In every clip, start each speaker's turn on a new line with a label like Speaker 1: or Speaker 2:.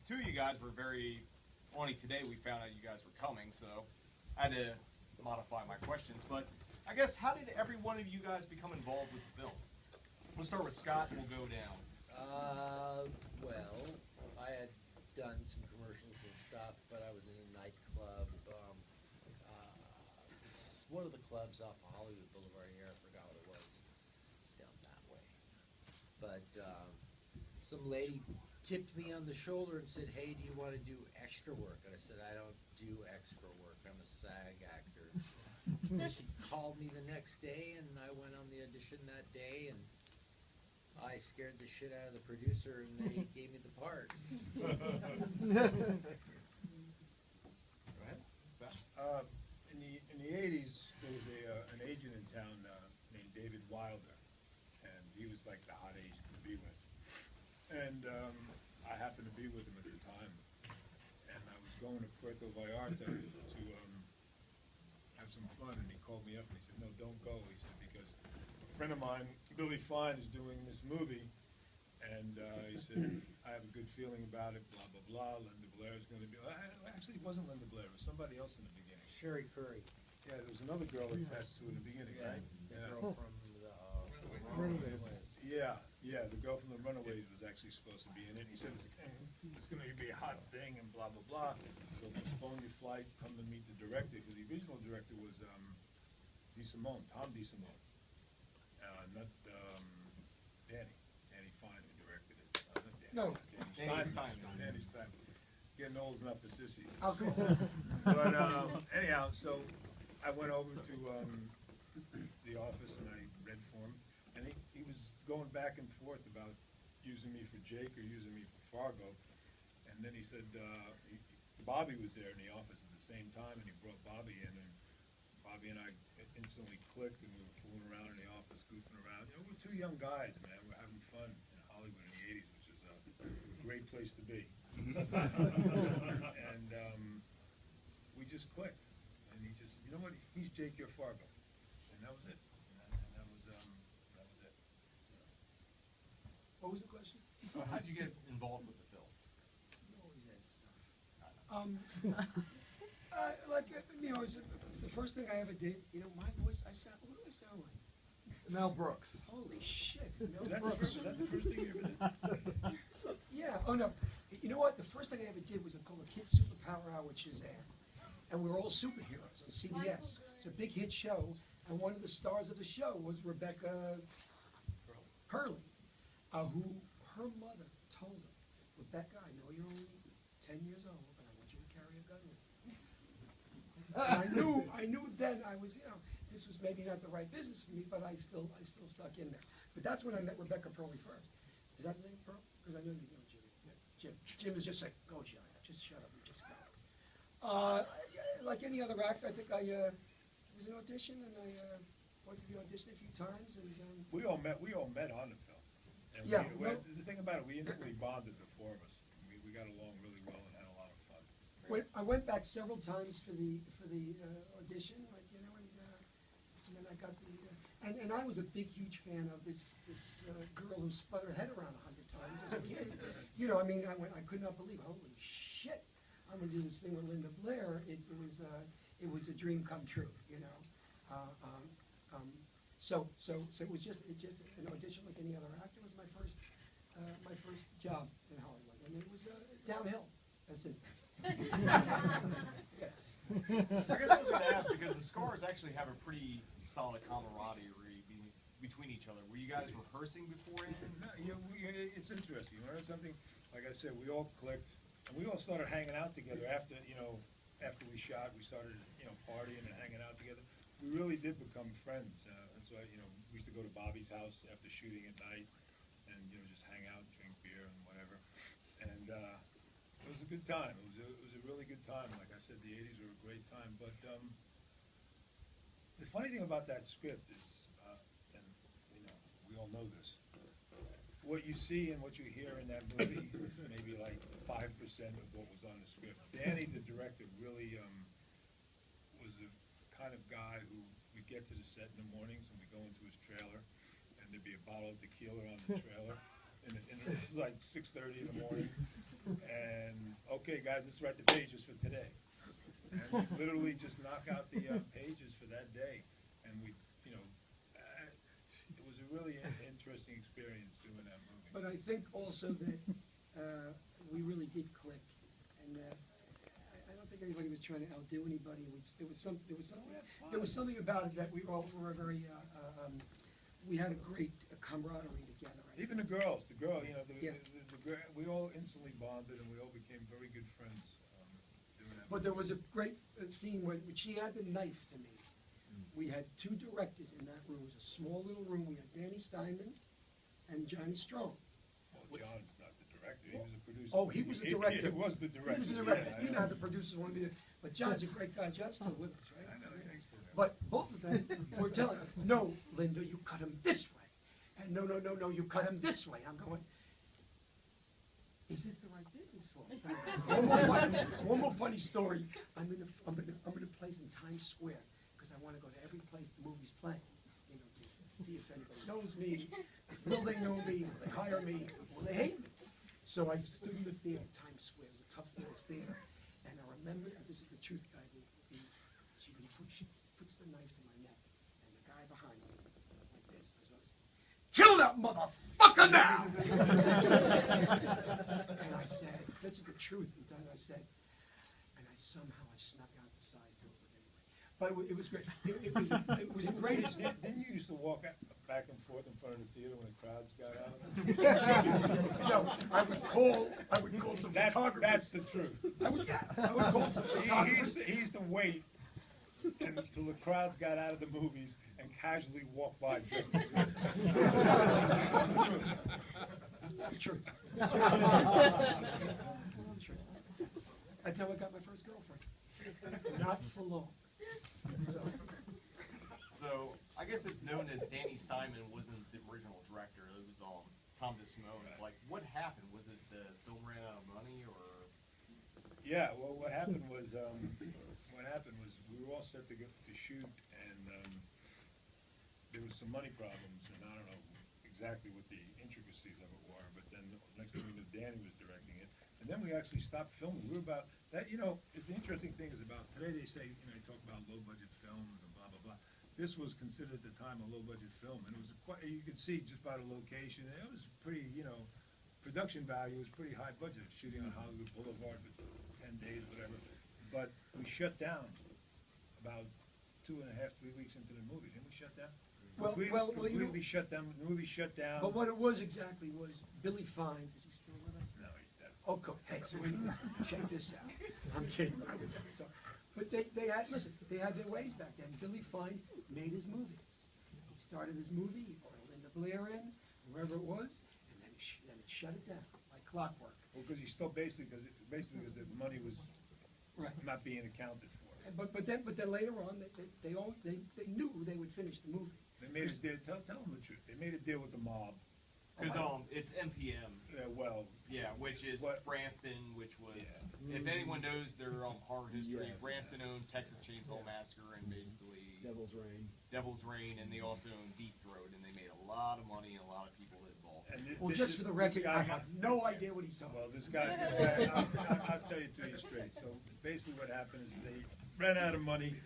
Speaker 1: two of you guys were only today we found out you guys were coming, so I had to modify my questions. But I guess, how did every one of you guys become involved with the film? We'll start with Scott and we'll go down.
Speaker 2: Well, I had done some commercials and stuff, but I was in a nightclub. One of the clubs off of Hollywood Boulevard here, I forgot what it was. It's down that way. But some lady tipped me on the shoulder and said, "Hey, do you want to do extra work?" And I said, "I don't do extra work. I'm a SAG actor." And she called me the next day, and I went on the audition that day, and I scared the shit out of the producer, and they gave me the part.
Speaker 1: Go ahead. Sal?
Speaker 3: In the 80s, there was an agent in town named David Wilder, and he was like the hot agent to be with. And I happened to be with him at the time, and I was going to Puerto Vallarta to have some fun, and he called me up and he said, "No, don't go." He said, "Because a friend of mine, Billy Fine, is doing this movie, and he said, I have a good feeling about it, blah, blah, blah. Linda Blair is going to be..." Actually, it wasn't Linda Blair. It was somebody else in the beginning.
Speaker 2: Sherry Curry.
Speaker 3: Yeah, there was another girl attached to it in the beginning, right?
Speaker 2: The girl from the Runaways.
Speaker 3: Yeah, the girl from the Runaways was actually supposed to be in it. He said, it's going to be a hot thing and blah, blah, blah. So postpone your flight, come to meet the director, because the original director was Tom DeSimone. Not Danny Fine, who directed it.
Speaker 4: No.
Speaker 1: Danny Steinman.
Speaker 3: Danny Steinman. Getting old enough for sissies.
Speaker 4: Okay.
Speaker 3: But anyhow, so I went over to the office and I read for him, and he was going back and forth about using me for Jake or using me for Fargo, and then he said Bobby was there in the office at the same time, and he brought Bobby in, and Bobby and I instantly clicked, and we were fooling around in the office, goofing around. You know, we're two young guys, man. We're having fun in Hollywood in the 80s, which is a great place to be. And we just clicked, and he just, you know what, he's Jake, you're Fargo, and that was it. And that was it.
Speaker 4: What was the question?
Speaker 1: How did you get involved with the film?
Speaker 4: You always ask stuff. It's the first thing I ever did. You know, my voice, what do I sound like?
Speaker 5: Mel Brooks.
Speaker 4: Holy shit.
Speaker 3: Was that the first thing you ever did?
Speaker 4: Yeah, oh no. You know what? The first thing I ever did was called a Kids Superpower Hour with Shazam. And we were all superheroes on CBS. It's a big hit show, and one of the stars of the show was Rebecca Hurley, who her mother told her, "Rebecca, I know you're only 10 years old, but I want you to carry a gun with you." And I knew then I was, this was maybe not the right business for me, but I still stuck in there. But that's when I met Rebecca Hurley first. Is that the name, Pearl? Because I know you know Jimmy. Yeah. Jim was just like, "Go, John, just shut up and just go." Like any other actor, I think it was an audition, and I went to the audition a few times, and
Speaker 3: We all met on the film. And
Speaker 4: yeah.
Speaker 3: The thing about it, we instantly bonded, the four of us. We got along really well and had a lot of fun.
Speaker 4: I went back several times for the audition, like and then I got the and I was a big, huge fan of this girl who spun her head around 100 times as a kid. I could not believe, holy shit, I'm gonna do this thing with Linda Blair. It was a dream come true, So it was just an audition like any other actor. It was my first job in Hollywood, and it was downhill since then. Yeah.
Speaker 1: I guess I was going to ask, because the Scars actually have a pretty solid camaraderie between each other. Were you guys rehearsing beforehand?
Speaker 3: It's interesting. You learn something. Like I said, we all clicked, and we all started hanging out together after we shot. We started partying and hanging out together. We really did become friends. And so we used to go to Bobby's house after shooting at night, and just hang out, drink beer, and whatever. And it was a good time. It was a really good time. Like I said, the 80s were a great time. But the funny thing about that script is, and we all know this, what you see and what you hear in that movie is maybe like 5% of what was on the script. Danny, the director, really was the kind of guy who we'd get to the set in the mornings and we'd go into his trailer, and there'd be a bottle of tequila on the trailer, it's like 6:30 in the morning, and, okay, guys, let's write the pages for today. And we literally just knock out the pages for that day, and we, it was a really interesting experience doing that movie.
Speaker 4: But I think also that we really did click, and I don't think anybody was trying to outdo anybody. There was something about it that we all were very. We had a great camaraderie together.
Speaker 3: Even the girls,
Speaker 4: Yeah.
Speaker 3: we all instantly bonded, and we all became very good friends doing that.
Speaker 4: But there was a great scene when she had the knife to me. We had two directors in that room. It was a small little room. We had Danny Steinman and Johnny Strong.
Speaker 3: Well, John's not the director, he was a producer.
Speaker 4: Oh, he was the director.
Speaker 3: He was the director.
Speaker 4: He was the director.
Speaker 3: yeah,
Speaker 4: You know how the producers want to be there. But John's a great guy. John's still with us, right?
Speaker 3: I know, yeah, he's still there.
Speaker 4: But both of them were telling, no, Linda, you cut him this way. And no, you cut him this way. I'm going, is this the right business for me? One more funny story. I'm in a place in Times Square because I want to go to every place the movie's playing, to see if anybody knows me. Will they know me? Will they hire me? Will they hate me? So I stood in the theater, Times Square. It was a tough little theater. And I remember, this is the truth, guys, she puts the knife to my neck, and the guy behind me, like this, kill that motherfucker now! And I said, this is the truth, and I said, and I snuck out the side door, but anyway. But it was great. It was a great.
Speaker 3: Didn't you used to walk back and forth in front of the theater when the crowds got out?
Speaker 4: No, I would call some photographers.
Speaker 3: That's the truth.
Speaker 4: I would call some photographers.
Speaker 3: He used to wait until the crowds got out of the movies and casually walk by just as good.
Speaker 4: It's the truth. That's how I got my first girlfriend. Not for long.
Speaker 1: So I guess it's known that Danny Steinman wasn't the original director. It was Tom DeSimone. Like, what happened? Was it the film ran out of money, or?
Speaker 3: Yeah. Well, what happened was we were all set to shoot, and there was some money problems, and I don't know exactly what the intricacies of it were. But then next thing we knew, Danny was directing it, and then we actually stopped filming. We were about that. The interesting thing is about today. They say they talk about low budget films and blah blah blah. This was considered at the time a low-budget film, and it was you could see just by the location, it was pretty, production value was pretty high budget, shooting on Hollywood Boulevard for 10 days, whatever. But we shut down about 2.5, 3 weeks into the movie. Didn't we shut down? Completely shut down. The movie shut down.
Speaker 4: But what it was exactly was Billy Fine. Is he still with us?
Speaker 3: No, he's dead.
Speaker 4: Oh, good. Hey, so check this out. I'm kidding. I would never talk. But they had their ways back then. Billy Fine made his movies. He started his movie, he brought Linda Blair in, whoever it was, and then it shut it down like clockwork.
Speaker 3: Well, because he still basically because the money was not being accounted for.
Speaker 4: But then later on, they knew they would finish the movie.
Speaker 3: They made a deal. Tell them the truth. They made a deal with the mob.
Speaker 1: Because it's MPM. Yeah, which is Branston, which was, if anyone knows their horror history,
Speaker 5: Yes.
Speaker 1: Branston owned Texas Chainsaw Massacre and basically
Speaker 5: Devil's Reign,
Speaker 1: and they also owned Deep Throat, and they made a lot of money and a lot of people involved.
Speaker 4: Well, just for the record, I have no idea what he's talking about.
Speaker 3: Well, this guy, I'll tell you to you straight. So basically what happened is they ran out of money,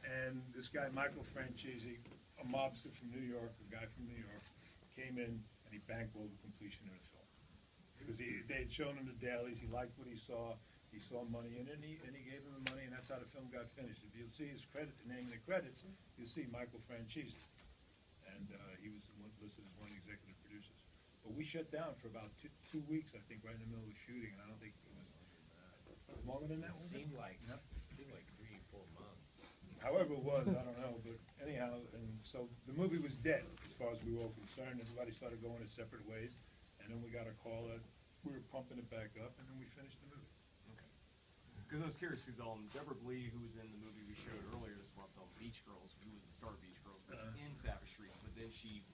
Speaker 3: and this guy, Michael Franchese, a mobster from New York, a guy from New York, came in and he bankrolled the completion of the film. Because they had shown him the dailies, he liked what he saw money in it, and he gave him the money, and that's how the film got finished. If you'll see his credit, the name of the credits, you'll see Michael Franchese. And he was listed as one of the executive producers. But we shut down for about 2 weeks, I think, right in the middle of shooting, and I don't think it was longer than that.
Speaker 2: It seemed like 3 or 4 months.
Speaker 3: However it was, I don't know, but anyhow, and so the movie was dead as far as we were all concerned. Everybody started going their separate ways, and then we got a call that we were pumping it back up, and then we finished the movie.
Speaker 1: Okay. Because I was curious, because Deborah Blee, who was in the movie we showed earlier this month, Beach Girls, who was the star of Beach Girls, was in Savage Street, but then she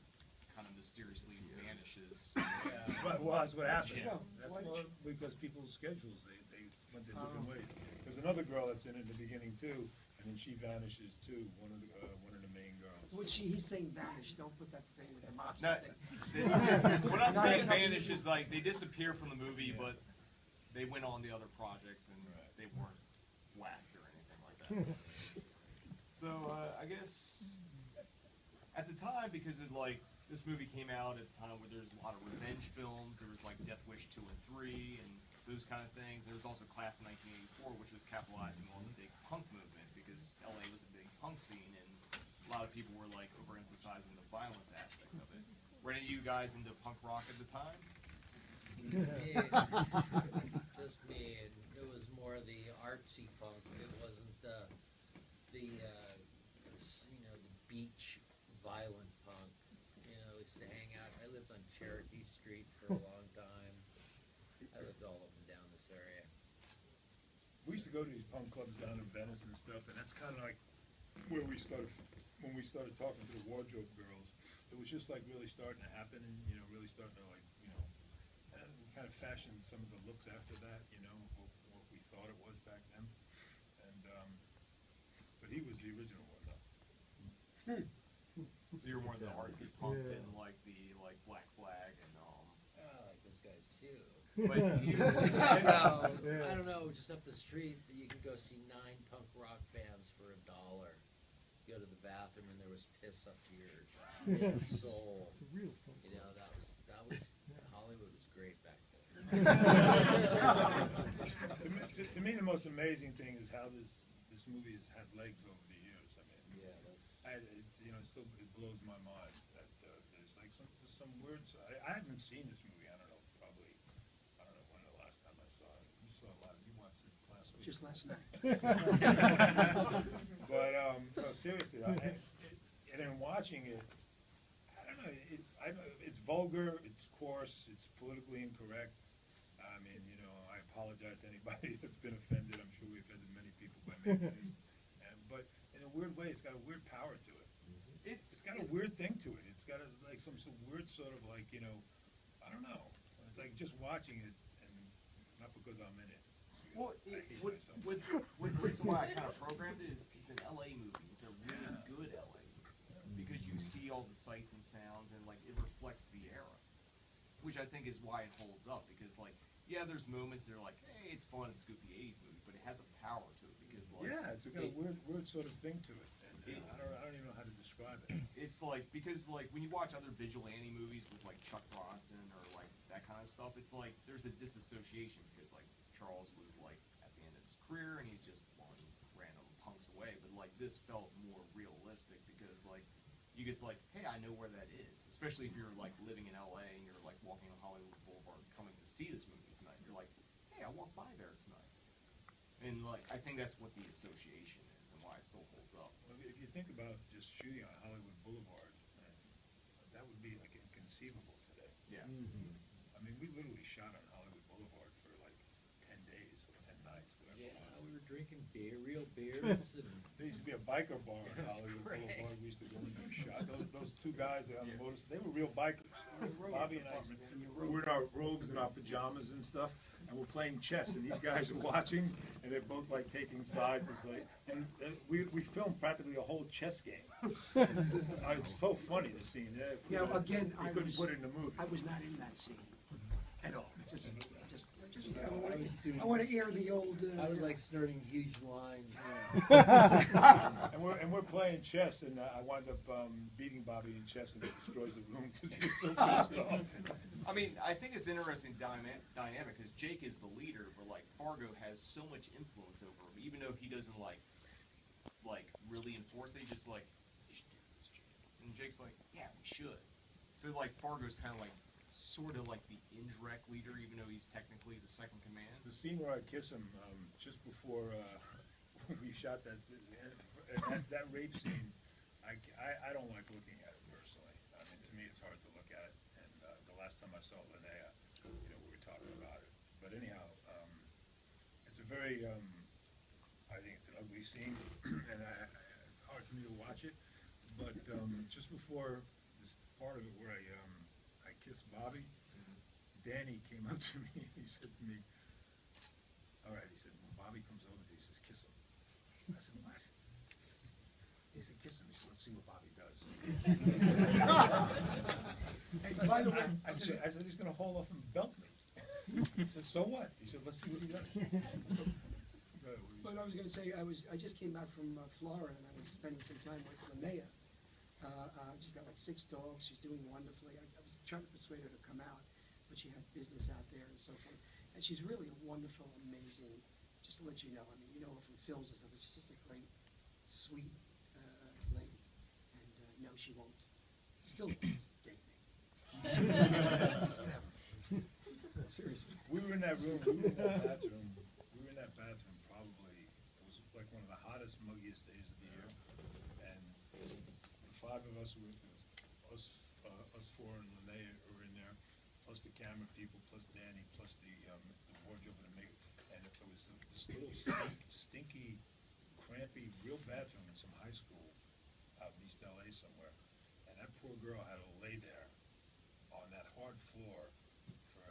Speaker 1: kind of mysteriously vanishes.
Speaker 3: But well, that's what happened.
Speaker 1: Yeah.
Speaker 3: That's because people's schedules, they went their different ways. There's another girl that's in it in the beginning too, and then she vanishes too, one of the main girls.
Speaker 4: Which he's saying vanish, don't put that thing with their mouth.
Speaker 1: No, what I'm
Speaker 4: Not
Speaker 1: saying
Speaker 4: enough
Speaker 1: vanish
Speaker 4: to do.
Speaker 1: is like they disappear from the movie,
Speaker 3: Yeah.
Speaker 1: but they went on the other projects and
Speaker 3: Right.
Speaker 1: they weren't whacked or anything like that. So I guess at the time, because it, like this movie came out at the time where there's a lot of revenge films, there was like Death Wish 2 and 3 and those kind of things. There was also Class of 1984, which was capitalizing on the big punk movement because LA was a big punk scene and a lot of people were like overemphasizing the violence aspect of it. Were any of you guys into punk rock at the time?
Speaker 2: Just me, and it was more the artsy punk. It wasn't the beach violent punk. You know, used to hang out. I lived on Cherokee Street for a long time. I lived all up and down this area.
Speaker 3: We used to go to these punk clubs down in Venice and stuff, and that's kind of like where we started, when we started talking to the wardrobe girls. It was just like really starting to happen, and really starting to like, and we kind of fashioned some of the looks after that, what we thought it was back then. And but he was the original one though.
Speaker 1: So you're more the artsy punk than like the Black Flag and
Speaker 2: I like those guys too.
Speaker 1: But you,
Speaker 2: I don't know, just up the street, you could go see 9 punk rock bands for $1. Go to the bathroom and there was piss up to your soul. You know, that was Hollywood was great back then.
Speaker 3: To me, the most amazing thing is how this movie has had legs over the years. I mean,
Speaker 2: Yeah, that's.
Speaker 3: it blows my mind that there's like some weird. I haven't seen this movie. I don't know when the last time I saw it. You saw a lot. You watched it last week.
Speaker 4: Just last night.
Speaker 3: But no, seriously, and in watching it, I don't know. It's vulgar. It's coarse. It's politically incorrect. I mean, I apologize to anybody that's been offended. I'm sure we offended many people by making this. But in a weird way, it's got a weird power to it. It's got a weird thing to it. It's got like some weird sort of like, I don't know. It's like just watching it, and not because I'm in it.
Speaker 1: well,
Speaker 3: I hate myself.
Speaker 1: the reason why I kind of programmed it is it's an LA movie. It's a really good LA movie because you see all the sights and sounds and like it reflects the era, which I think is why it holds up. Because like, yeah, there's moments that are like, hey, it's fun, it's a goofy '80s movie, but it has a power to it because like
Speaker 3: It's got a weird sort of thing to it. And I don't even know how to describe it.
Speaker 1: it's like because like when you watch other vigilante movies with like Chuck Bronson or like that kind of stuff, it's like there's a disassociation because like Charles was like at the end of his career and he's just blowing random punks away. But like this felt more realistic because like you just like, hey, I know where that is. Especially if you're like living in LA and you're like walking on Hollywood Boulevard coming to see this movie tonight. You're like, hey, I walked by there tonight. And like I think that's what the association is and why it still holds up.
Speaker 3: Well, if you think about just shooting on Hollywood Boulevard, that would be like inconceivable today.
Speaker 1: Yeah.
Speaker 3: I mean, we literally shot on Hollywood Boulevard for like 10 days or 10 nights, whatever
Speaker 2: Yeah,
Speaker 3: it was.
Speaker 2: we were drinking real beers, and
Speaker 3: There used to be a biker bar on
Speaker 2: It was
Speaker 3: Hollywood
Speaker 2: great.
Speaker 3: Boulevard. We used to go and do shot. Those two guys that on the motors, they were real bikers. Bobby and I, we were in our robes and our pajamas and stuff, and we're playing chess. And these guys are watching, and they're both like taking sides. It's like, and we filmed practically a whole chess game. It's so funny the scene.
Speaker 4: Again,
Speaker 3: you couldn't put it in the movie.
Speaker 4: I was not in that scene at all. Just
Speaker 2: doing.
Speaker 4: I want to air the old.
Speaker 2: I was like snorting huge lines.
Speaker 3: And we're playing chess, and I wind up beating Bobby in chess, and it destroys the room because he gets so pissed off.
Speaker 1: I mean, I think it's interesting dynamic because Jake is the leader, but like Fargo has so much influence over him, even though he doesn't like really enforce it. He's just like, you should do this, Jake, and Jake's like, yeah, we should. So like Fargo's kind of like sort of like the indirect leader, even though he's technically the second command.
Speaker 3: The scene where I kiss him just before we shot that rape scene, I don't like looking at it personally. I mean, to me, it's hard to look at it. And the last time I saw Linnea, we were talking about it. But anyhow, it's a very, I think it's an ugly scene, and it's hard for me to watch it. But just before this part of it where I kissed Bobby, Danny came up to me and he said to me, all right, he said, when Bobby comes over to you, he says, kiss him. I said, what? He said, kiss him. He said, let's see what Bobby does.
Speaker 4: And by the way,
Speaker 3: I said, he's gonna haul off and belt me. He said, so what? He said, let's see what he does.
Speaker 4: but I was gonna say, I just came back from Florida, and I was spending some time with Linnea. She's got like 6 dogs, she's doing wonderfully. I was trying to persuade her to come out, but she had business out there and so forth. And she's really a wonderful, amazing, just to let you know, I mean, you know her from films and stuff, but she's just a great, sweet lady. And no, she won't, still won't date me. Whatever. Seriously.
Speaker 3: We were in that room, we were in that bathroom probably, it was like one of the hottest, muggiest days of the year. And the 5 of us were, us 4 and Linnea were in there, plus the camera people, plus Danny, plus the wardrobe and the makeup. And it was this little stinky, crampy, real bathroom in some high school out in East LA somewhere. And that poor girl had to lay there on that hard floor for,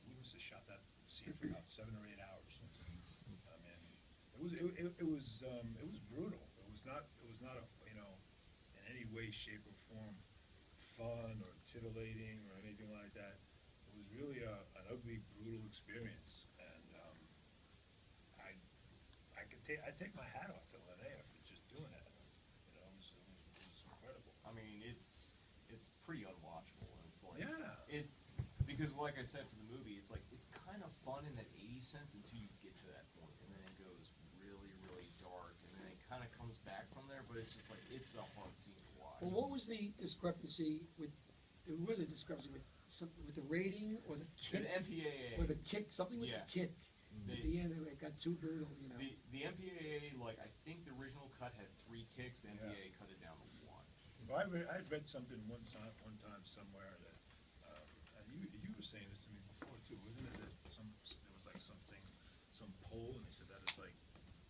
Speaker 3: we must have shot that scene for about 7 or 8 hours. I mean, it was brutal. It was not a, you know, in any way, shape, or form fun or titillating or anything like that. It was really an ugly, brutal experience. And I take my hat off to Linnea for just doing that. You know, it was incredible.
Speaker 1: I mean, it's pretty unwatchable. It's like,
Speaker 3: Yeah.
Speaker 1: it's because, like I said for the movie, it's like it's kind of fun in that 80s sense until you get to that point, and then it goes really, really dark, and then it kind of comes back from there. But it's just like it's a hard scene to watch.
Speaker 4: Well, what was the discrepancy with, there was a discrepancy with something, with the rating or the
Speaker 1: The
Speaker 4: kick?
Speaker 1: MPAA.
Speaker 4: Or the kick, something with
Speaker 1: Yeah.
Speaker 4: the kick. At
Speaker 1: The-
Speaker 4: the end, it got too brutal, you know.
Speaker 1: The MPAA, like I think the original cut had 3 kicks. The MPAA cut it down to 1.
Speaker 3: Well, I read something one time somewhere that, and you were saying this to me before too, wasn't it? That there was like some poll, and they said that it's like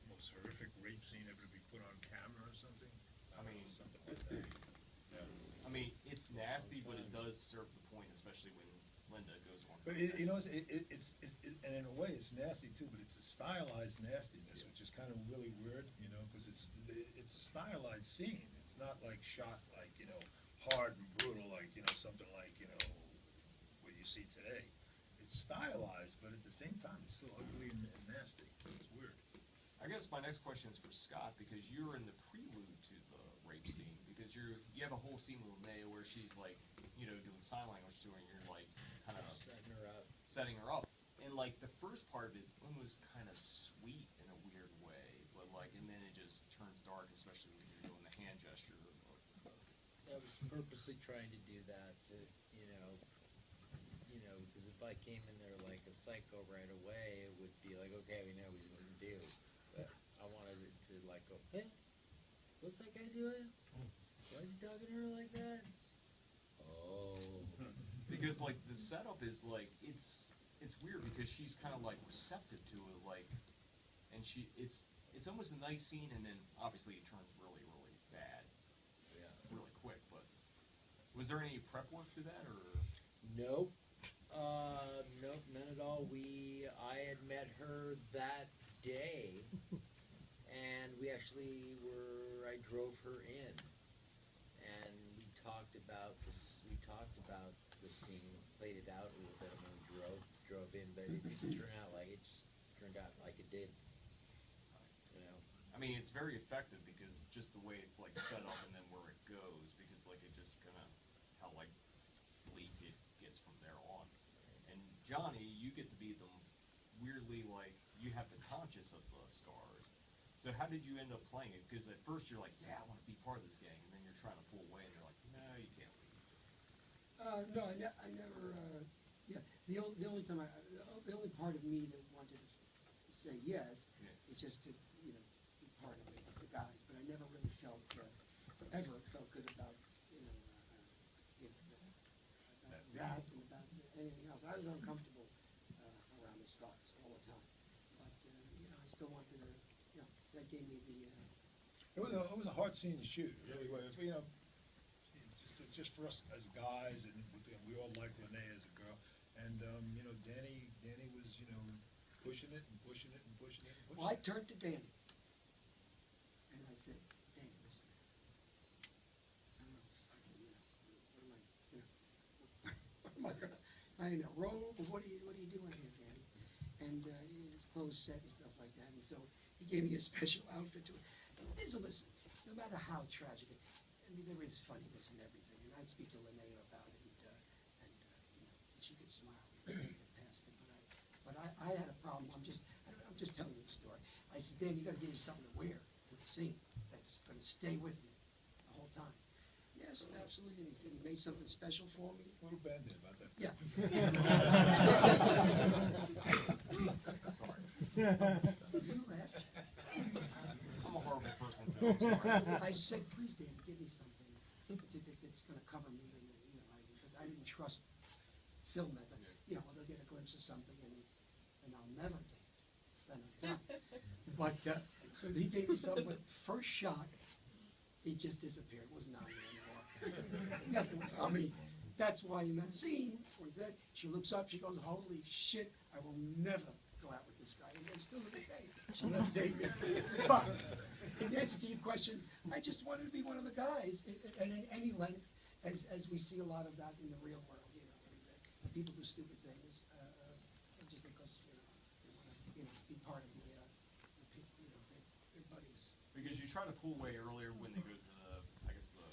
Speaker 3: the most horrific rape scene ever to be put on camera or something.
Speaker 1: I mean,
Speaker 3: something like that. Yeah.
Speaker 1: I mean, it's nasty, but it does serve the point, especially when Linda goes on.
Speaker 3: But you know, and in a way, it's nasty too. But it's a stylized nastiness, which is kind of really weird, you know, because it's a stylized scene. It's not like shot like, you know, hard and brutal, like, you know, something like, you know, what you see today. It's stylized, but at the same time, it's still ugly and nasty. It's weird.
Speaker 1: I guess my next question is for Scott, because you're in the prelude to the rape scene, because you have a whole scene with Linnea where she's like, you know, doing sign language to her, and you're like kind of setting her up. And like the first part of it is almost kind of sweet in a weird way, but like, and then it just turns dark, especially when you're doing the hand gesture.
Speaker 2: I was purposely trying to do that to, you know, because if I came in there like a psycho right away, it would be like, okay, we know what he's going to do. But I wanted it to like go, hey, what's that guy doing? Why is he talking to her like that? Oh.
Speaker 1: Because like the setup is like, it's weird because she's kind of like receptive to it, like, and it's almost a nice scene, and then obviously it turns really, really bad.
Speaker 2: Yeah.
Speaker 1: Really quick. But was there any prep work to that, or?
Speaker 2: Nope. Nope, none at all. I had met her that day, and we actually I drove her in, and we talked about the scene, played it out a little bit when we drove in, but it didn't turn out like it just turned out like it did. You know.
Speaker 1: I mean, it's very effective because just the way it's like set up and then where it goes, because like it just kind of how like bleak it gets from there on. And Johnny, you get to be the weirdly like you have the conscience of the stars. So how did you end up playing it? Because at first you're like, yeah, I want to be part of this gang, and then you're trying to pull away, and you're like, no, you can't leave.
Speaker 4: No, I never, yeah, the only time the only part of me that wanted to say yes is just to, you know, be part of it, the guys, but I never really ever felt good about, you know, about that and about anything else. I was uncomfortable around the stars all the time, but, you know, I still wanted to, you know, that gave me the,
Speaker 3: It was a hard scene to shoot. It really was. You know, just for us as guys, and we all like Linnea as a girl. And you know, Danny was, you know, pushing it and pushing it and pushing it and pushing
Speaker 4: well, I
Speaker 3: it.
Speaker 4: turned to Danny, and I said, Danny, listen, guy in a robe, what are you doing here, Danny? And his clothes set and stuff like that. And so he gave me a special outfit to it. Listen, no matter how tragic it, I mean, there is funniness in everything. And I'd speak to Linnea about it, and you know, she could smile and get past it. But I had a problem. I'm just telling you the story. I said, Dan, you got to give me something to wear to the scene that's going to stay with me the whole time. Yes, absolutely. And he made something special for me.
Speaker 3: A little band-aid about that.
Speaker 4: Yeah.
Speaker 1: Sorry.
Speaker 4: You laughed.
Speaker 1: I'm a horrible person too, I'm sorry.
Speaker 4: I said, please, Danny, give me something that's going to cover me, and, you know, because I didn't trust film that, you know, they'll get a glimpse of something, and I'll never get it. Then I'm done. But so he gave me something. But first shot, he just disappeared. It was not me anymore. Nothing was on me. That's why in that scene, she looks up, she goes, "Holy shit! I will never go out with this guy." And still to this day, she'll never date me. But in answer to your question, I just wanted to be one of the guys, and in any length, as we see a lot of that in the real world. You know, people do stupid things just because they want to be part of their buddies.
Speaker 1: Because you try to pull away earlier when they go to the, I guess, the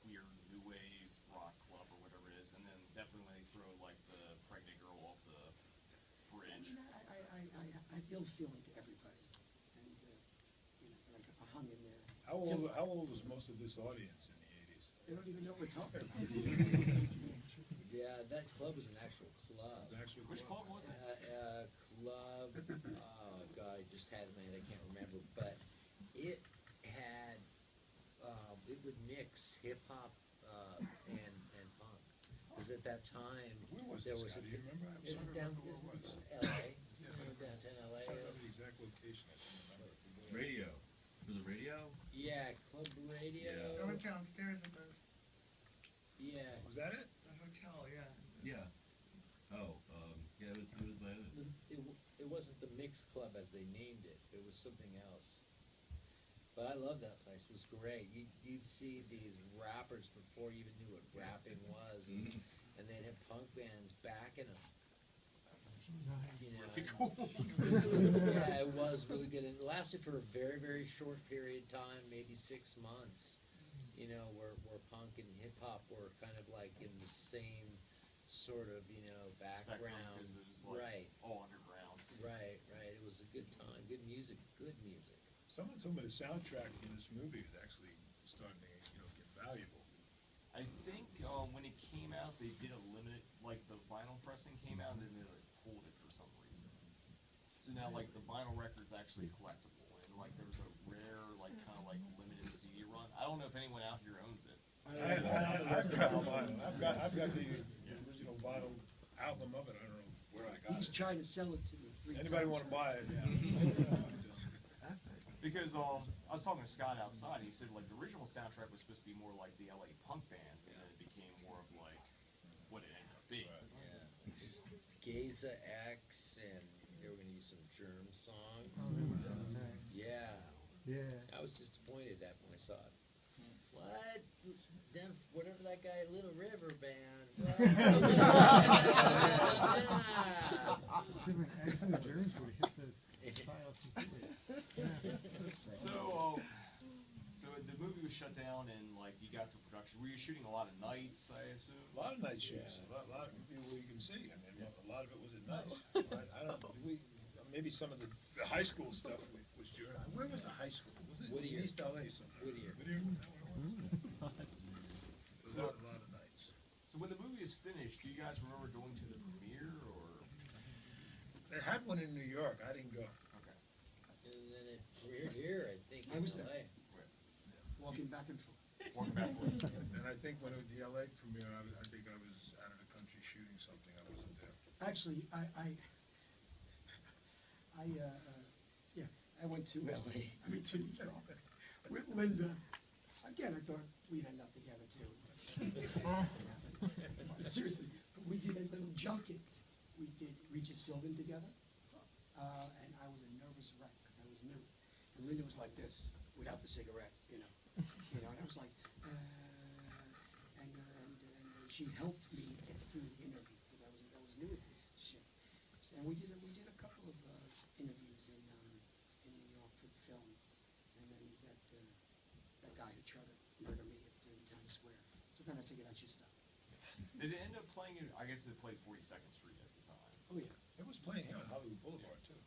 Speaker 1: weird new wave rock club or whatever it is, and then definitely when they throw like the pregnant girl off the bridge.
Speaker 4: I feel feeling to everybody, and like I hung in there.
Speaker 3: How old was most of this audience in the 80s?
Speaker 4: They don't even know what we're talking about.
Speaker 2: Yeah, that club was an actual club.
Speaker 3: It's actually
Speaker 1: Which club was it?
Speaker 2: Club, oh God, I just had it in my head, I can't remember, but it had, it would mix hip-hop and punk. Because at that time,
Speaker 3: Where was
Speaker 2: there
Speaker 3: this
Speaker 2: was
Speaker 3: guy? Do you remember? I'm
Speaker 2: Is
Speaker 3: sorry,
Speaker 2: it down,
Speaker 3: I remember
Speaker 2: is
Speaker 3: where it was.
Speaker 2: LA,
Speaker 3: Yeah.
Speaker 2: downtown
Speaker 3: I
Speaker 2: LA.
Speaker 3: don't remember the exact location. I can't remember.
Speaker 5: Radio. Was it radio?
Speaker 2: Yeah, Club Radio.
Speaker 6: It was downstairs at the
Speaker 2: Yeah.
Speaker 3: Was that it?
Speaker 6: hotel, yeah.
Speaker 5: Yeah. Oh, yeah, it was by
Speaker 2: It wasn't the Mix Club as they named it. It was something else. But I love that place. It was great. You'd see these rappers before you even knew what rapping was, and they'd have punk bands backing them. You know,
Speaker 1: Pretty cool.
Speaker 2: yeah, it was really good. And it lasted for a very, very short period of time, maybe 6 months. You know, where punk and hip hop were kind of like in the same sort of, background.
Speaker 1: Because it was like
Speaker 2: Right,
Speaker 1: all underground.
Speaker 2: right. It was a good time, good music.
Speaker 3: Someone told me the soundtrack in this movie is actually starting to, get valuable.
Speaker 1: I think when it came out, they did a limited, like the vinyl pressing came out, and then they pulled it for some reason. So now, like the vinyl record's actually collectible, and like there was a rare, like kind of like limited CD run. I don't know if anyone out here owns it.
Speaker 3: I've got the vinyl. I've got the original vinyl album of it. I don't know where I got
Speaker 4: He's
Speaker 3: it.
Speaker 4: trying to sell it to me 3 times.
Speaker 3: Anybody want to buy it? Yeah.
Speaker 1: Because I was talking to Scott outside, and he said like the original soundtrack was supposed to be more like the LA punk bands, and then it became more of like what it ended up being.
Speaker 2: Yeah. Geza X, and they were gonna use some Germ songs. Yeah. I was disappointed that when I saw it. What? Then whatever that guy, Little River Band.
Speaker 7: Different accent of germs would hit the style completely.
Speaker 1: So the movie was shut down, and like you got through production. Were you shooting a lot of nights, I assume?
Speaker 3: A lot of night shoots. A lot of people you can see. I mean, a lot of it was at night. I don't know. Maybe some of the high school stuff was during. Where was the high school? Was it
Speaker 2: Whittier.
Speaker 3: East LA somewhere?
Speaker 2: Whittier.
Speaker 3: Whittier. Was that where it was?
Speaker 1: So-
Speaker 3: A lot of nights.
Speaker 1: So when the movie is finished, do you guys remember going to the premiere or?
Speaker 3: They had one in New York. I didn't go.
Speaker 1: Okay.
Speaker 2: And then it premiered here, I think,
Speaker 4: I
Speaker 2: in
Speaker 4: was there.
Speaker 2: LA.
Speaker 4: Walking back and forth.
Speaker 1: Walking backwards.
Speaker 3: And I think when it was the LA premiere, I think I was out of the country shooting something. I wasn't there.
Speaker 4: Actually, I went to LA, to New York, with Linda. Again, I thought we'd end up together too. But seriously, we did a little junket. We did Regis filming together, and I was a nervous wreck because I was new. And Linda was like this, without the cigarette, and I was like, and she helped me get through the interview because I was
Speaker 1: I guess it played 42nd Street at the time.
Speaker 4: Oh, yeah.
Speaker 3: It was playing here on Hollywood Boulevard too.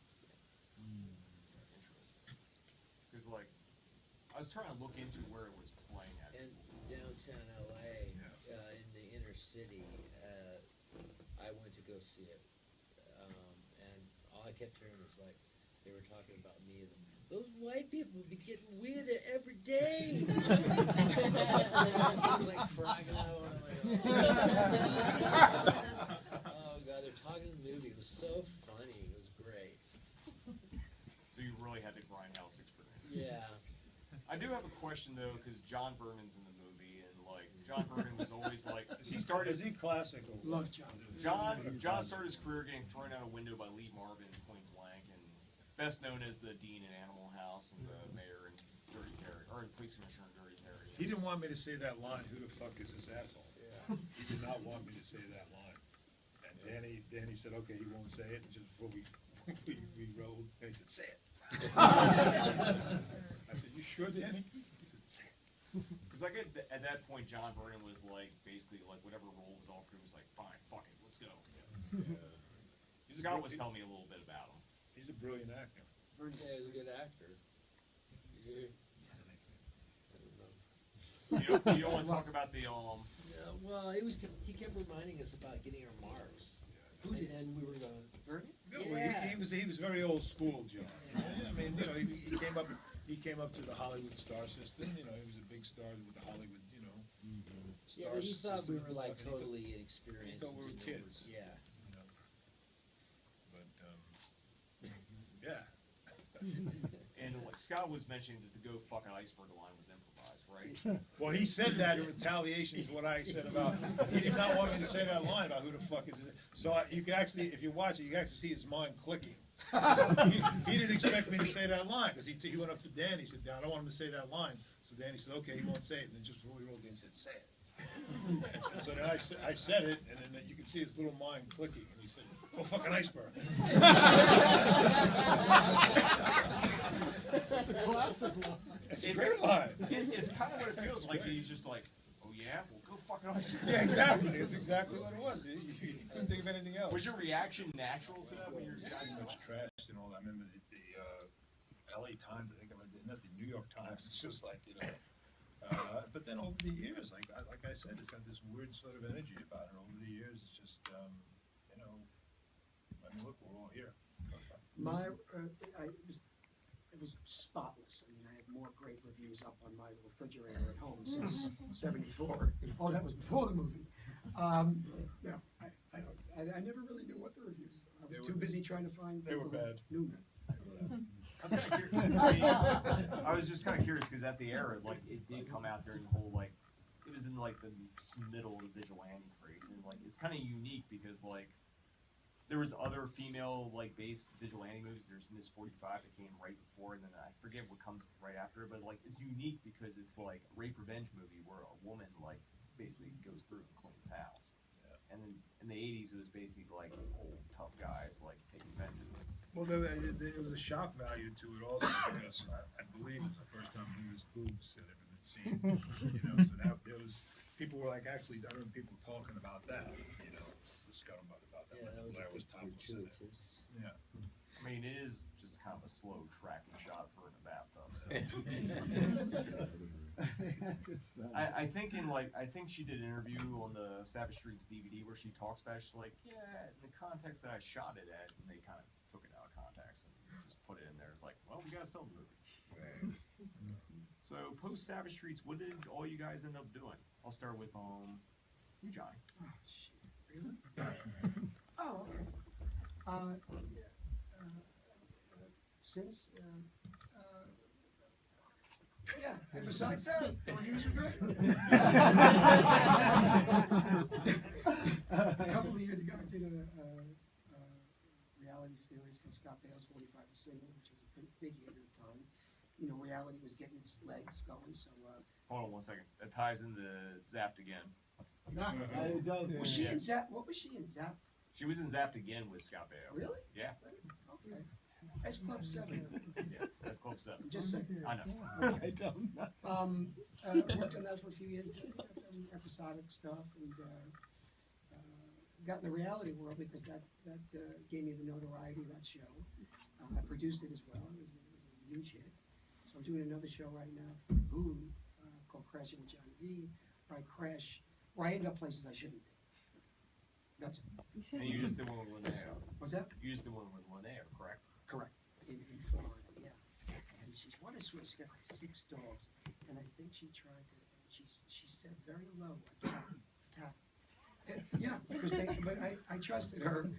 Speaker 1: Interesting. Because, like, I was trying to look into where it was playing at.
Speaker 2: And downtown LA, in the inner city, I went to go see it. And all I kept hearing was like, they were talking about me and them. Those white people would be getting weirder every day. I was like cracking up. I'm like, oh God, they're talking in the movie. It was so funny. It was great.
Speaker 1: So you really had the grindhouse experience.
Speaker 2: Yeah.
Speaker 1: I do have a question though, because John Vernon's in the movie, and like John Vernon was always like, he started.
Speaker 3: Is he classic? Or
Speaker 4: Love John.
Speaker 1: John started his career getting thrown out a window by Lee Marvin point blank, and best known as the dean in Animal House and the mayor in Dirty Harry, or police commissioner in Dirty Harry.
Speaker 3: He didn't want me to say that line. Who the fuck is this asshole?
Speaker 1: Yeah.
Speaker 3: He did not want me to say that line. And Danny said, okay, he won't say it. And just before we rolled, and he said, say it. I said, you sure, Danny? He said, say it.
Speaker 1: Because like at that point, John Vernon was like basically like whatever role was offered, was like, fine, fuck it, let's go. Scott was telling me a little bit about him.
Speaker 3: He's a brilliant actor.
Speaker 2: Yeah, he's a good actor. He's good.
Speaker 1: You don't want to talk about the
Speaker 2: No, well, he kept reminding us about getting our marks.
Speaker 4: Who did?
Speaker 2: And we were going, Vernon?
Speaker 3: Well, he was very old school, John. I mean, you know, he came up to the Hollywood star system. You know, he was a big star with the Hollywood, you know.
Speaker 2: Yeah,
Speaker 3: Star
Speaker 2: but he thought we
Speaker 3: system
Speaker 2: were
Speaker 3: and
Speaker 2: like
Speaker 3: stuff, and
Speaker 2: totally inexperienced.
Speaker 3: he thought we were
Speaker 2: and didn't know
Speaker 3: kids.
Speaker 2: Yeah.
Speaker 3: you know. But yeah.
Speaker 1: and like Scott was mentioning that the "Go fuck an iceberg" line was improvised, right?
Speaker 3: Well, he said that in retaliation to what I said about. He did not want me to say that line about who the fuck is it. So you can actually, if you watch it, you can actually see his mind clicking. He didn't expect me to say that line because he went up to Dan. He said, "I don't want him to say that line." So Danny said, "Okay, he won't say it." And then just before we rolled, Dan said, "Say it." And so then I said it, and then you can see his little mind clicking, and he said, "Go fuck an iceberg."
Speaker 7: That's a classic line.
Speaker 3: It's a great line.
Speaker 1: It's kind of what it feels like. He's just like, "Oh yeah, well go fuck an iceberg."
Speaker 3: Yeah, exactly. It's exactly what it was. He couldn't think of anything else.
Speaker 1: Was your reaction natural to that when you're guys?
Speaker 3: So much trash and all that. I remember the LA Times, I think I read, not the New York Times, it's just like, you know. But then over the years, like I said, it's got this weird sort of energy about it. Over the years, it's just, you know, I mean, look, we're all here.
Speaker 4: It was spotless. I mean, I had more great reviews up on my refrigerator at home since '74. Oh, that was before the movie. No, I never really knew what the reviews were. I was too busy trying to find.
Speaker 3: They were bad.
Speaker 4: Knew that.
Speaker 1: I was just kind of curious because at the era, like it did come out during the whole like it was in like the middle of the vigilante craze, and like it's kind of unique because like there was other female like based vigilante movies. There's Miss 45 that came right before, and then I forget what comes right after it, but like it's unique because it's like a rape revenge movie where a woman like basically goes through and cleans house. And then in the 80s, it was basically like old tough guys like taking vengeance.
Speaker 3: Well, there was a shock value to it also because I believe it's the first time nudist boobs had ever been seen. You know, so now there was people were like actually I remember people talking about that. You know, the scuttlebutt about that.
Speaker 2: Yeah, that was
Speaker 3: Blair was topless in it.
Speaker 2: gratuitous.
Speaker 3: Yeah.
Speaker 1: I mean, it is just kind of a slow tracking shot for in a bathtub. So. I think I think she did an interview on the Savage Streets DVD where she talks about it. She's like, yeah, in the context that I shot it at, and they kind of took it out of context and just put it in there. It's like, well, we gotta sell the movie. So post Savage Streets, what did all you guys end up doing? I'll start with you, Johnny.
Speaker 4: Oh, shit. Really? Oh, okay. Since, yeah, and besides that, the reviews are great. A couple of years ago, I did a reality series called Scott Bale's 45 for Single, which was a big hit at the time. You know, reality was getting its legs going, so.
Speaker 1: Hold on 1 second. That ties into Zapped again.
Speaker 7: It does.
Speaker 4: Was she in Zapped? What was she in Zapped?
Speaker 1: She was in Zapped again with Scott Baio.
Speaker 4: Really?
Speaker 1: Yeah.
Speaker 4: Okay. That's Club 7.
Speaker 1: Yeah, that's Club 7.
Speaker 4: Just saying.
Speaker 1: I know.
Speaker 7: I don't know.
Speaker 4: Worked on that for a few years, done episodic stuff, and got in the reality world because that gave me the notoriety of that show. I produced it as well. It was a huge hit. So I'm doing another show right now for Hulu called Crashing with Johnny V, where I end up places I shouldn't be. That's it.
Speaker 1: And you just did one with Linnea.
Speaker 4: What's that?
Speaker 1: You just did one with Linnea, correct?
Speaker 4: Correct. In Florida, yeah. And she's, what is sweet, she's got like 6 dogs. And I think she tried to, she said very low, tap. Yeah, because but I trusted her,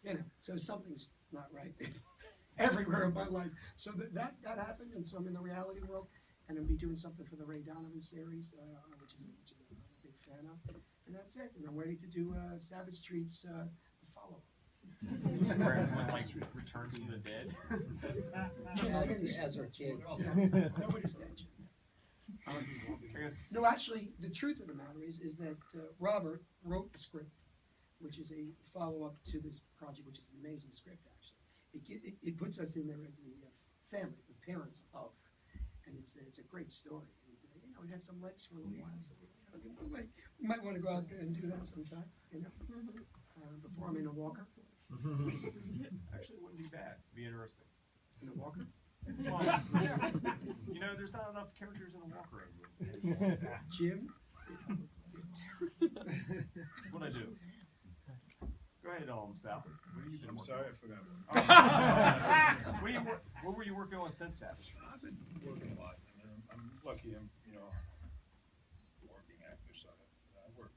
Speaker 4: you know, so something's not right everywhere in my life. So that happened, and so I'm in the reality world, and I'll be doing something for the Ray Donovan series, which is I'm a big fan of. And that's it, and I'm ready to do Savage Streets, the follow-up.
Speaker 1: Like Return to the Dead.
Speaker 2: As our kids.
Speaker 4: Nobody's dead, Jim.
Speaker 1: I guess.
Speaker 4: No, actually, the truth of the matter is that Robert wrote the script, which is a follow-up to this project, which is an amazing script, actually. It puts us in there as the family, the parents of, and it's a great story. And, you know, it had some legs for a little while, so we might want to go out there and do that sometime, you know, before I'm in a walker.
Speaker 1: Actually, it wouldn't be bad. It'd be interesting.
Speaker 4: In a walker?
Speaker 1: Well, yeah. You know, there's not enough characters in a walker.
Speaker 4: Jim?
Speaker 1: That's what I do. Go ahead, Sal. What have you been
Speaker 3: I'm
Speaker 1: working
Speaker 3: sorry,
Speaker 1: on?
Speaker 3: I forgot.
Speaker 1: What were you working on since Savage
Speaker 3: I've
Speaker 1: Streets?
Speaker 3: been working a lot. I mean, I'm lucky. I'm, you know, working actor, so I work.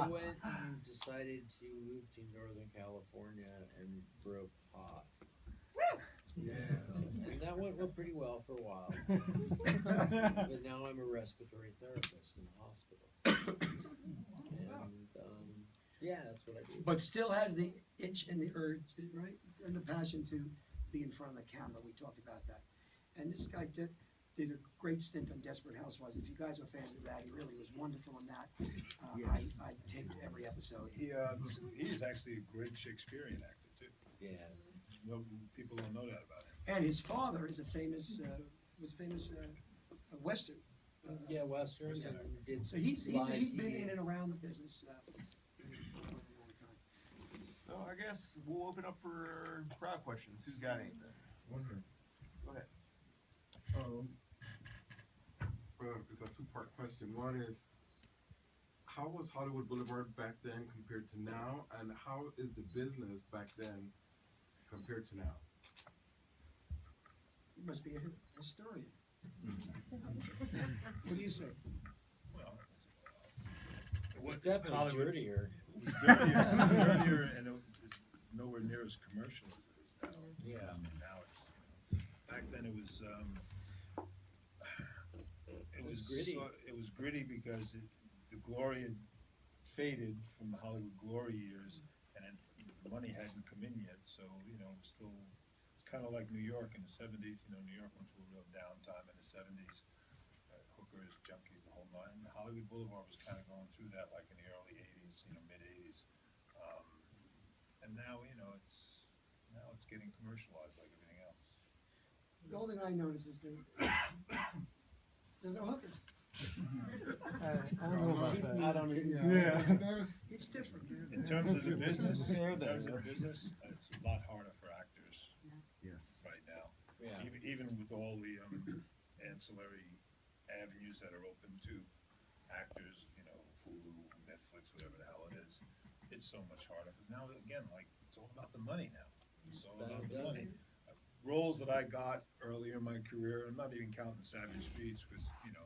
Speaker 2: I went and decided to move to Northern California and broke pot. Yeah, and that went pretty well for a while. But now I'm a respiratory therapist in a hospital. And yeah, that's what I do.
Speaker 4: But still has the itch and the urge, right? And the passion to be in front of the camera. We talked about that. And this guy did a great stint on Desperate Housewives. If you guys are fans of that, he really was wonderful in that. I taped every episode.
Speaker 3: He is actually a great Shakespearean actor too.
Speaker 2: Yeah.
Speaker 3: No, people don't know that about him.
Speaker 4: And his father is a famous, Western.
Speaker 2: Yeah, Western.
Speaker 4: Yeah.
Speaker 2: And did
Speaker 4: So he's
Speaker 2: live
Speaker 4: been
Speaker 2: TV.
Speaker 4: in and around the business for a long time.
Speaker 1: So I guess we'll open up for crowd questions. Who's got anything?
Speaker 8: Wonder.
Speaker 1: Go ahead.
Speaker 8: Well, it's a 2-part question. One is, how was Hollywood Boulevard back then compared to now, and how is the business back then compared to now?
Speaker 4: You must be a historian. What do you say?
Speaker 3: Well,
Speaker 2: It was definitely dirtier.
Speaker 3: It was dirtier, and it was nowhere near as commercial as it is now.
Speaker 2: Yeah.
Speaker 3: Now it's, back then it was
Speaker 2: gritty.
Speaker 3: It was gritty because the glory had faded from the Hollywood glory years, and the money hadn't come in yet. So you know, it was still kind of like New York in the '70s. You know, New York went through a real downtime in the '70s. Hookers, junkies, the whole nine. Hollywood Boulevard was kind of going through that, like in the early '80s, you know, mid '80s. And now, you know, it's getting commercialized like everything else.
Speaker 4: The only thing I notice is that there's no hookers.
Speaker 7: I don't know about that. I don't even, there's,
Speaker 4: It's different.
Speaker 3: In terms of the business,
Speaker 7: They're
Speaker 3: in terms
Speaker 7: there.
Speaker 3: of business, it's a lot harder for actors
Speaker 7: yes.
Speaker 3: right now.
Speaker 2: Yeah.
Speaker 3: Even with all the ancillary avenues that are open to actors, you know, Hulu, Netflix, whatever the hell it is, it's so much harder. Because now, again, like, it's all about the money now. It's all about the money. Roles that I got earlier in my career, I'm not even counting Savage Streets, because, you know,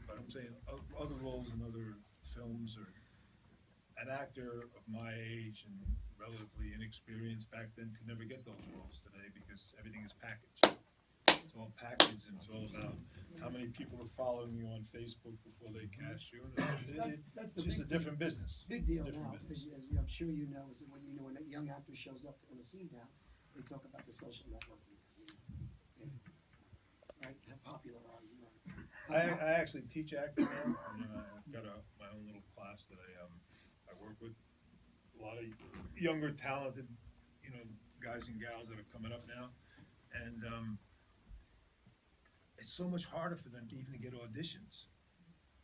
Speaker 3: but I'm saying other roles in other films, or an actor of my age and relatively inexperienced back then could never get those roles today because everything is packaged. It's all packaged, and it's all about how many people are following you on Facebook before they cast you.
Speaker 4: That's
Speaker 3: It's
Speaker 4: the
Speaker 3: just a
Speaker 4: big
Speaker 3: different business.
Speaker 4: Big
Speaker 3: It's a
Speaker 4: deal
Speaker 3: different
Speaker 4: now,
Speaker 3: business.
Speaker 4: as I'm sure you know, is that when a young actor shows up on the scene now, they talk about the social networking. Right? How popular are you?
Speaker 3: I actually teach acting now. I've got my own little class that I work with a lot of younger, talented, you know, guys and gals that are coming up now, and it's so much harder for them to even get auditions,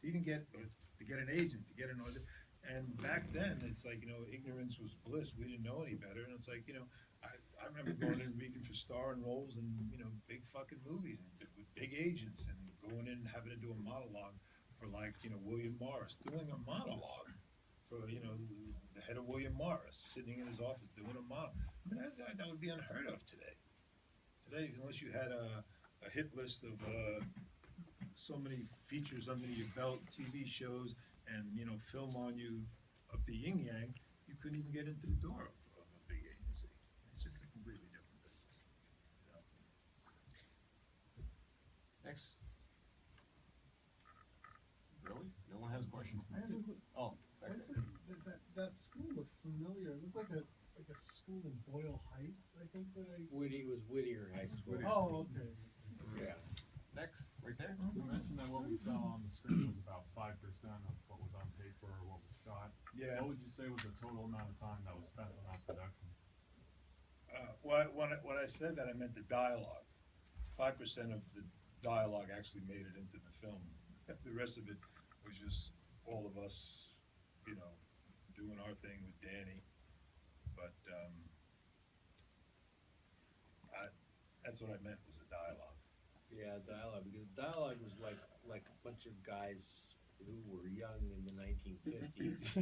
Speaker 3: to even get an agent, to get an audition. And back then, it's like, ignorance was bliss. We didn't know any better. And it's like, I remember going in and reading for starring roles in, big fucking movies with big agents, and going in and having to do a monologue for like, William Morris, doing a monologue for, the head of William Morris, sitting in his office doing a monologue. I mean, that would be unheard of today. Today, unless you had a hit list of so many features under your belt, TV shows, and film on you up the yin yang, you couldn't even get into the door of a big agency. It's just a completely different business.
Speaker 1: Next. Really? No one has a question?
Speaker 7: I had a
Speaker 1: Oh, back there.
Speaker 7: that school looked familiar. It looked like a school in Boyle Heights, I think that I.
Speaker 2: Was Whittier High School.
Speaker 7: Oh, okay.
Speaker 2: Yeah.
Speaker 1: Next, right there.
Speaker 9: You mentioned that what we saw on the screen was about 5% of what was on paper or what was shot.
Speaker 3: Yeah.
Speaker 9: What would you say was the total amount of time that was spent on that production?
Speaker 3: When I said that, I meant the dialogue. 5% of the dialogue actually made it into the film. The rest of it was just all of us, doing our thing with Danny. But that's what I meant, was the dialogue.
Speaker 2: Yeah, dialogue, because dialogue was like a bunch of guys who were young in the 1950s,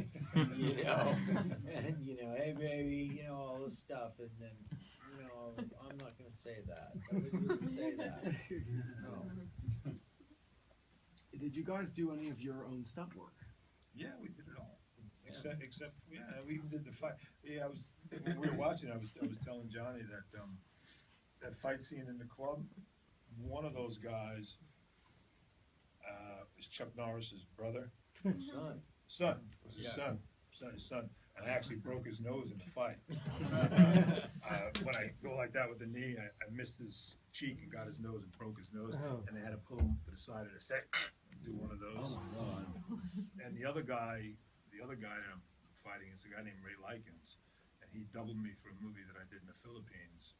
Speaker 2: and hey baby, all this stuff, and then, I'm not gonna say that. I wouldn't really say that. No.
Speaker 10: Did you guys do any of your own stunt work?
Speaker 3: Yeah, we did it all. Except, we even did the fight. Yeah, when we were watching, I was telling Johnny that, that fight scene in the club, one of those guys, is Chuck Norris's brother. Son, was his son, and I actually broke his nose in the fight. When I go like that with the knee, I missed his cheek and got his nose and broke his nose, and they had to pull him to the side of the set, do one of those. And the other guy that I'm fighting is a guy named Ray Likens, and he doubled me for a movie that I did in the Philippines,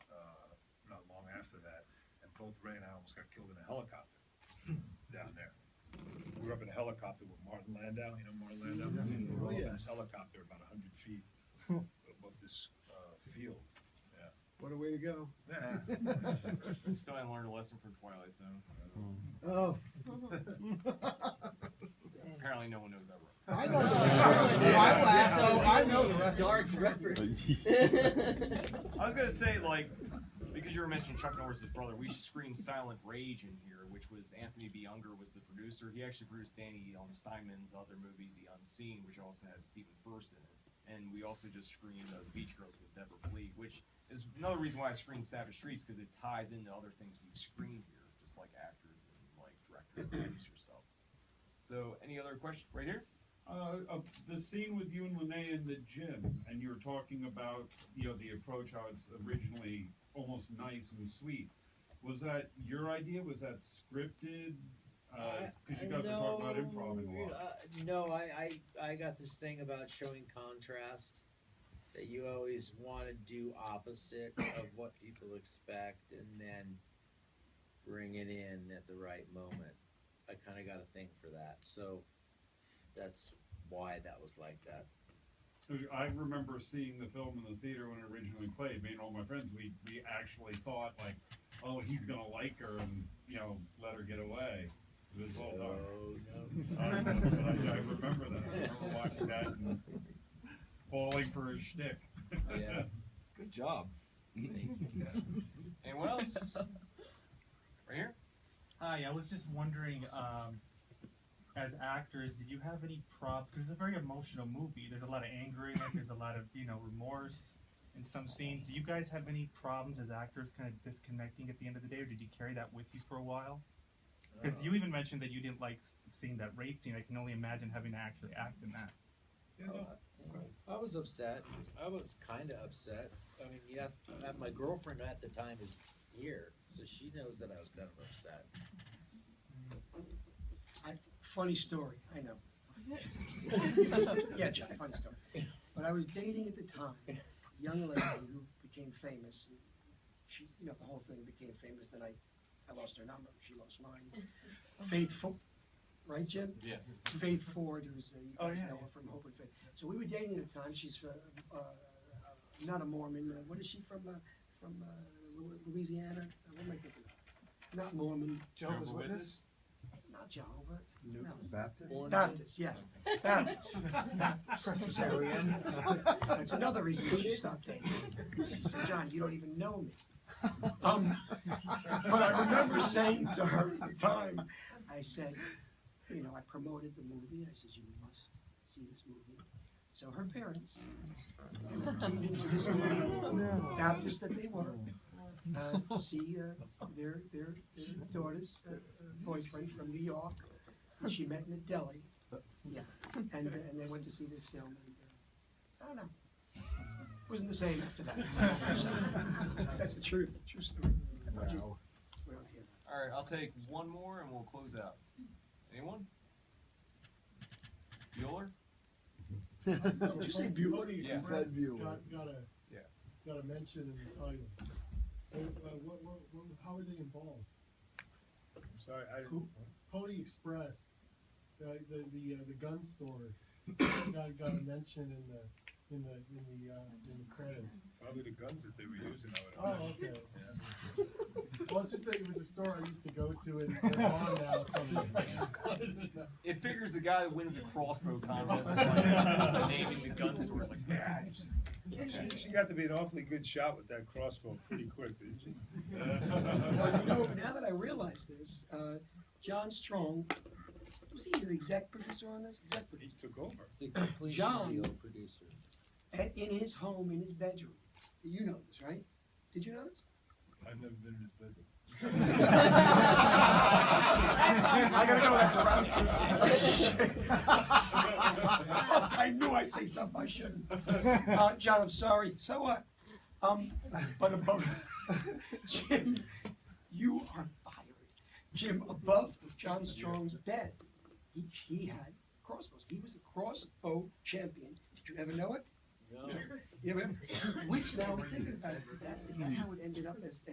Speaker 3: not long after that, and both Ray and I almost got killed in a helicopter down there. We were up in a helicopter with Martin Landau, Martin Landau? We were up in this helicopter about 100 feet above this field. Yeah.
Speaker 7: What a way to go.
Speaker 1: Still haven't learned a lesson from Twilight Zone.
Speaker 7: Oh.
Speaker 1: Apparently no one knows that word.
Speaker 7: I know the reference. I laughed. Oh, I know the reference.
Speaker 1: I was gonna say, because you were mentioning Chuck Norris's brother, we screened Silent Rage in here, which was Anthony B. Unger was the producer. He actually produced Danny Steinman's other movie, The Unseen, which also had Stephen Furst in it. And we also just screened The Beach Girls with Deborah Fleet, which is another reason why I screened Savage Streets, because it ties into other things we've screened here, just like actors and directors and producer stuff. So, any other questions? Right here?
Speaker 9: The scene with you and Lene in the gym, and you were talking about, the approach, how it's originally almost nice and sweet. Was that your idea? Was that scripted? Because you guys are talking about improv a lot.
Speaker 2: No, I got this thing about showing contrast, that you always want to do opposite of what people expect, and then bring it in at the right moment. I kind of got a thing for that, so that's why that was like that.
Speaker 9: I remember seeing the film in the theater when it originally played. Me and all my friends, we actually thought oh, he's gonna like her and let her get away. It was well done.
Speaker 2: No.
Speaker 9: I remember that. I remember watching that and falling for his shtick.
Speaker 2: Yeah.
Speaker 10: Good job.
Speaker 1: Anyone else? Right here?
Speaker 11: Hi, I was just wondering, as actors, did you have any props? Because it's a very emotional movie. There's a lot of anger in it. There's a lot of, remorse in some scenes. Do you guys have any problems as actors kind of disconnecting at the end of the day, or did you carry that with you for a while? Because you even mentioned that you didn't like seeing that rape scene. I can only imagine having to actually act in that.
Speaker 2: I was upset. I was kind of upset. I mean, my girlfriend at the time is here, so she knows that I was kind of upset.
Speaker 4: Funny story, I know. Yeah, John, funny story. But I was dating at the time a young lady who became famous. She, the whole thing became famous. Then I I lost her number, she lost mine. Faithful, right, Jim?
Speaker 1: Yes.
Speaker 4: Faith Ford, who's, you
Speaker 11: Oh,
Speaker 4: guys
Speaker 11: yeah,
Speaker 4: know her from Hope and Faith. So we were dating at the time, she's not a Mormon, what is she from Louisiana? What am I thinking of? Not Mormon,
Speaker 10: Jehovah's
Speaker 1: Jehovah's
Speaker 10: Witness?
Speaker 4: not Jehovah, it's something else.
Speaker 10: Baptist?
Speaker 4: Baptist, yes. Baptist.
Speaker 10: Presbyterian?
Speaker 4: That's another reason she stopped dating me. She said, John, you don't even know me. But I remember saying to her at the time, I said, you know, I promoted the movie. I said, you must see this movie. So her parents, you know, tuned into this movie, Baptist that they were, to see their daughter's boyfriend from New York, that she met in a deli. Yeah, and they went to see this film. And, I don't know. It wasn't the same after that. That's the truth. True story. I thought you we don't hear that.
Speaker 1: All right, I'll take one more and we'll close out. Anyone? Bueller?
Speaker 4: Did you say Bueller?
Speaker 1: Yeah.
Speaker 7: Express
Speaker 10: Bueller.
Speaker 7: Got a mention in the title. How are they involved?
Speaker 3: I'm sorry,
Speaker 4: Who?
Speaker 7: Pony Express, the gun store, got a mention in the credits.
Speaker 3: probably the guns that they were using, I would
Speaker 7: Oh,
Speaker 3: imagine.
Speaker 7: okay. Well, it's just that it was a store I used to go to, and they're gone now. So
Speaker 1: It figures the guy that wins the crossbow contest is like naming the gun store. It's like, yeah.
Speaker 3: She got to be an awfully good shot with that crossbow pretty quick, didn't she?
Speaker 4: Well, you know, now that I realize this, John Strong, was he the exec producer on this? Exec
Speaker 3: He
Speaker 4: producer.
Speaker 3: took over.
Speaker 2: The completion
Speaker 4: John.
Speaker 2: deal producer.
Speaker 4: In his home, in his bedroom. You know this, right? Did you know this?
Speaker 3: I've never been in his bedroom.
Speaker 4: I gotta go, that's around. I knew I'd say something I shouldn't. John, I'm sorry. So what? But above, Jim, you are fired. Jim, above John Strong's bed, he had crossbows. He was a crossbow champion. Did you ever know it?
Speaker 2: No.
Speaker 4: You ever? Which now, thinking about it, is that how it ended up as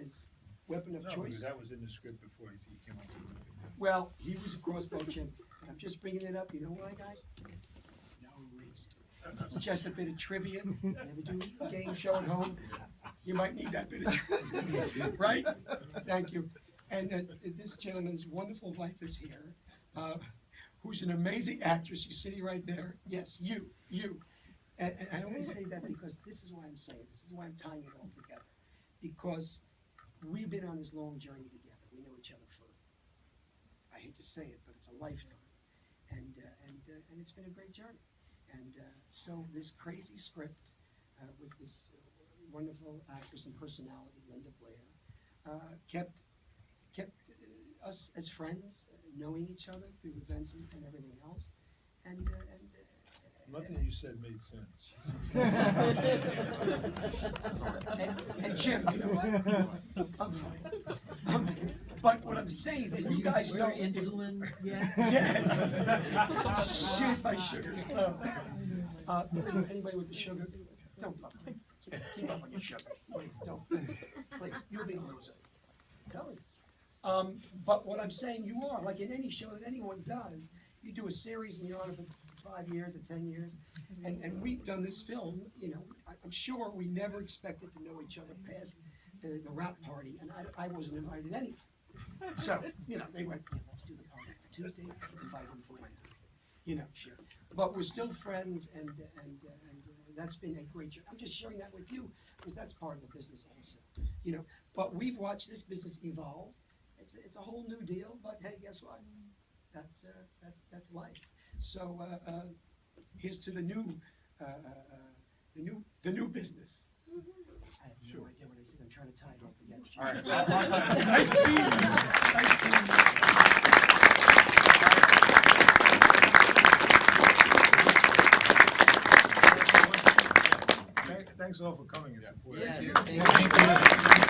Speaker 4: weapon of
Speaker 3: No,
Speaker 4: choice?
Speaker 3: because that was in the script before he came up with it.
Speaker 4: Well, he was a crossbow champion. I'm just bringing it up. You know why, guys? No reason. It's just a bit of trivia. You ever do a game show at home? You might need that bit of trivia, right? Thank you. And this gentleman's wonderful wife is here, who's an amazing actress. She's sitting right there. Yes, you. And I only say that because this is why I'm saying this. This is why I'm tying it all together. Because we've been on this long journey together. We know each other for, I hate to say it, but it's a lifetime. And it's been a great journey. And so this crazy script with this wonderful actress and personality, Linda Blair, kept us as friends, knowing each other through events and everything else. And
Speaker 3: Nothing you said made sense.
Speaker 4: and Jim, you know what? I'm fine. But what I'm saying is that you guys know.
Speaker 2: Insulin yet?
Speaker 4: Yes. Shoot my sugar. Please, anybody with the sugar, don't fuck me. Keep up on your sugar. Please, don't. Please, you'll be a loser. Tell me. But what I'm saying, you are, like in any show that anyone does, you do a series and you're on it for 5 years or 10 years, and we've done this film, you know, I'm sure we never expected to know each other past the rap party, and I wasn't invited anyway. So, you know, they went, yeah, let's do the party for Tuesday, invite them for Wednesday. You know, sure. But we're still friends, and that's been a great journey. I'm just sharing that with you, because that's part of the business also. You know, but we've watched this business evolve. It's a whole new deal, but hey, guess what? That's life. So here's to the new business. I have no idea what I said. I'm trying to tie it all together.
Speaker 1: All right.
Speaker 4: Nice seeing you. Nice seeing you.
Speaker 3: Thanks all for coming and supporting.
Speaker 2: Yes,
Speaker 3: us.
Speaker 2: thank you.